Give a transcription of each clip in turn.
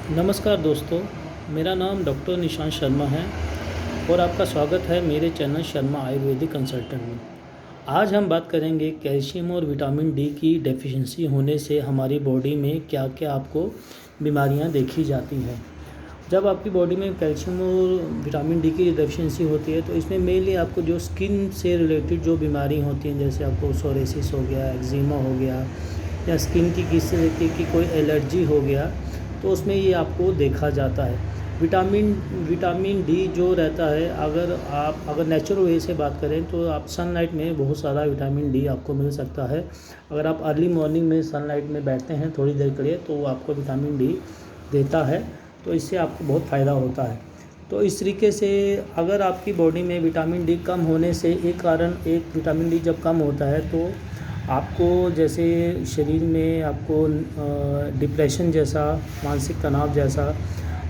नमस्कार दोस्तों, मेरा नाम डॉक्टर निशांत शर्मा है और आपका स्वागत है मेरे चैनल शर्मा आयुर्वेदिक कंसल्टेंट में। आज हम बात करेंगे कैल्शियम और विटामिन डी की डेफिशिएंसी होने से हमारी बॉडी में क्या क्या आपको बीमारियां देखी जाती हैं। जब आपकी बॉडी में कैल्शियम और विटामिन डी की डेफिशिएंसी होती है तो इसमें मेनली आपको जो स्किन से रिलेटेड जो बीमारी होती हैं, जैसे आपको सोरेसिस हो गया, एक्जिमा हो गया या स्किन की किसी तरीके की कोई एलर्जी हो गया, तो उसमें ये आपको देखा जाता है। विटामिन डी जो रहता है, अगर नेचुरल वे से बात करें तो आप सनलाइट में बहुत सारा विटामिन डी आपको मिल सकता है। अगर आप अर्ली मॉर्निंग में सनलाइट में बैठते हैं थोड़ी देर के लिए तो वो आपको विटामिन डी देता है, तो इससे आपको बहुत फ़ायदा होता है। तो इस तरीके से अगर आपकी बॉडी में विटामिन डी कम होने से एक विटामिन डी जब कम होता है तो आपको जैसे शरीर में आपको डिप्रेशन जैसा, मानसिक तनाव जैसा,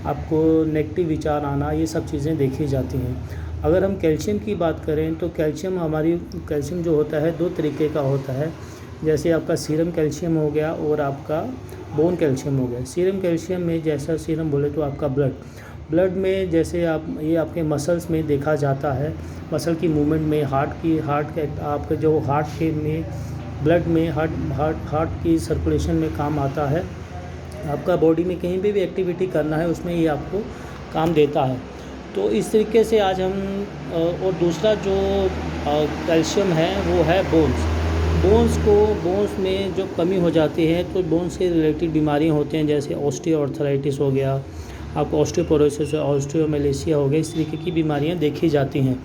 आपको नेगेटिव विचार आना, ये सब चीज़ें देखी जाती हैं। अगर हम कैल्शियम की बात करें तो कैल्शियम जो होता है दो तरीके का होता है। जैसे आपका सीरम कैल्शियम हो गया और आपका बोन कैल्शियम हो गया। सीरम कैल्शियम में जैसा सीरम बोले तो आपका ब्लड में जैसे ये आपके मसल्स में देखा जाता है, मसल की मूवमेंट में, आपके जो हार्ट के में ब्लड में हार्ट की सर्कुलेशन में काम आता है। आपका बॉडी में कहीं पे भी एक्टिविटी करना है उसमें ये आपको काम देता है। तो इस तरीके से आज हम और दूसरा जो कैल्शियम है वो है बोन्स में जो कमी हो जाती है तो बोन्स से रिलेटेड बीमारियां होती हैं, जैसे ऑस्टियोआर्थराइटिस हो गया, आपको ऑस्टियोपोरोसिस, ऑस्टियोमेलेशिया हो गया, इस तरीके की बीमारियां देखी जाती हैं।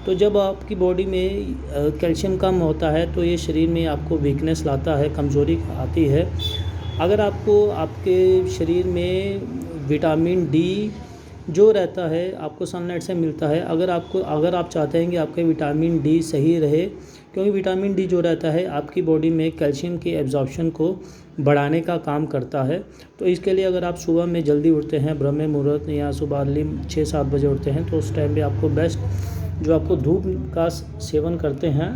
तो जब आपकी बॉडी में कैल्शियम कम होता है तो ये शरीर में आपको वीकनेस लाता है, कमज़ोरी आती है। अगर आपको आपके शरीर में विटामिन डी जो रहता है आपको सनलाइट से मिलता है, अगर आप चाहते हैं कि आपके विटामिन डी सही रहे, क्योंकि विटामिन डी जो रहता है आपकी बॉडी में कैल्शियम के एब्जॉर्प्शन को बढ़ाने का काम करता है। तो इसके लिए अगर आप सुबह में जल्दी उठते हैं, ब्रह्म मुहूर्त या सुबह अर्ली 6-7 बजे उठते हैं, तो उस टाइम पे आपको बेस्ट जो आपको धूप का सेवन करते हैं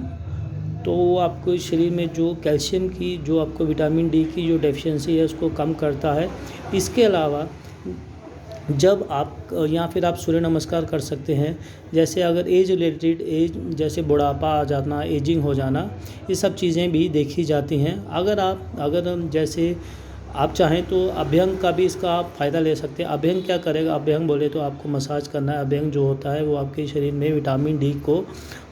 तो वो आपको शरीर में जो कैल्शियम की, जो आपको विटामिन डी की जो डेफिशिएंसी है उसको कम करता है। इसके अलावा जब आप या फिर आप सूर्य नमस्कार कर सकते हैं। जैसे अगर जैसे बुढ़ापा आ जाना, एजिंग हो जाना, ये सब चीज़ें भी देखी जाती हैं। अगर जैसे आप चाहें तो अभ्यंग का भी इसका आप फ़ायदा ले सकते हैं। अभ्यंग क्या करेगा, अभ्यंग बोले तो आपको मसाज करना है। अभ्यंग जो होता है वो आपके शरीर में विटामिन डी को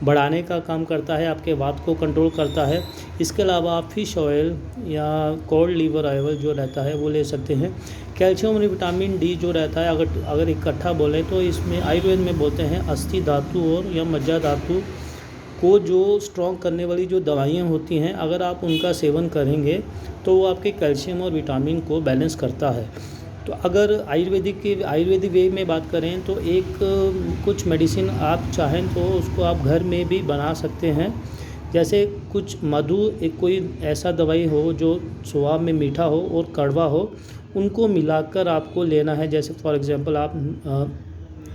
बढ़ाने का काम करता है, आपके वात को कंट्रोल करता है। इसके अलावा आप फिश ऑयल या कोल्ड लीवर ऑयल जो रहता है वो ले सकते हैं। कैल्शियम और विटामिन डी जो रहता है अगर इकट्ठा बोलें तो इसमें आयुर्वेद में बोलते हैं अस्थि धातु और या मज्जा धातु को जो स्ट्रॉन्ग करने वाली जो दवाइयाँ होती हैं, अगर आप उनका सेवन करेंगे तो वो आपके कैल्शियम और विटामिन को बैलेंस करता है। तो अगर आयुर्वेदिक वे में बात करें तो कुछ मेडिसिन आप चाहें तो उसको आप घर में भी बना सकते हैं। जैसे कुछ एक कोई ऐसा दवाई हो जो स्वाद में मीठा हो और कड़वा हो, उनको मिलाकर आपको लेना है। जैसे फॉर एग्जांपल आप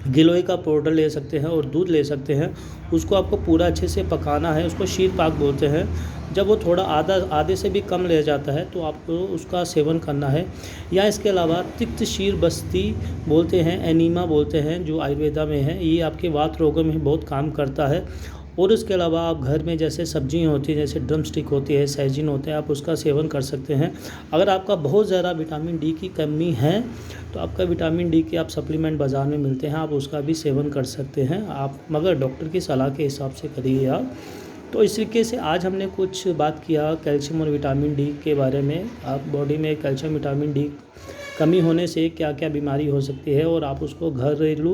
गिलोय का पाउडर ले सकते हैं और दूध ले सकते हैं। उसको आपको पूरा अच्छे से पकाना है, उसको शीर पाक बोलते हैं। जब वो थोड़ा आधे से भी कम ले जाता है तो आपको उसका सेवन करना है। या इसके अलावा तिक्त शीर बस्ती बोलते हैं, एनीमा बोलते हैं, जो आयुर्वेदा में है, ये आपके वात रोगों में बहुत काम करता है। और उसके अलावा आप घर में जैसे सब्जियां होती हैं, जैसे ड्रम स्टिक होती है, सहजन होते हैं, आप उसका सेवन कर सकते हैं। अगर आपका बहुत ज़्यादा विटामिन डी की कमी है तो आपका विटामिन डी के आप सप्लीमेंट बाज़ार में मिलते हैं, आप उसका भी सेवन कर सकते हैं, आप मगर डॉक्टर की सलाह के हिसाब से करिए आप। तो इस तरीके से आज हमने कुछ बात किया कैल्शियम और विटामिन डी के बारे में। आप बॉडी में कैल्शियम विटामिन डी कमी होने से क्या क्या बीमारी हो सकती है और आप उसको घरेलू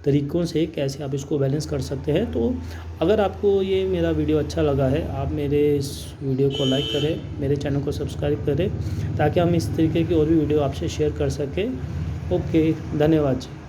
तरीक़ों से कैसे आप इसको बैलेंस कर सकते हैं। तो अगर आपको ये मेरा वीडियो अच्छा लगा है, आप मेरे इस वीडियो को लाइक करें, मेरे चैनल को सब्सक्राइब करें, ताकि हम इस तरीके की और भी वीडियो आपसे शेयर कर सकें। ओके, धन्यवाद जी।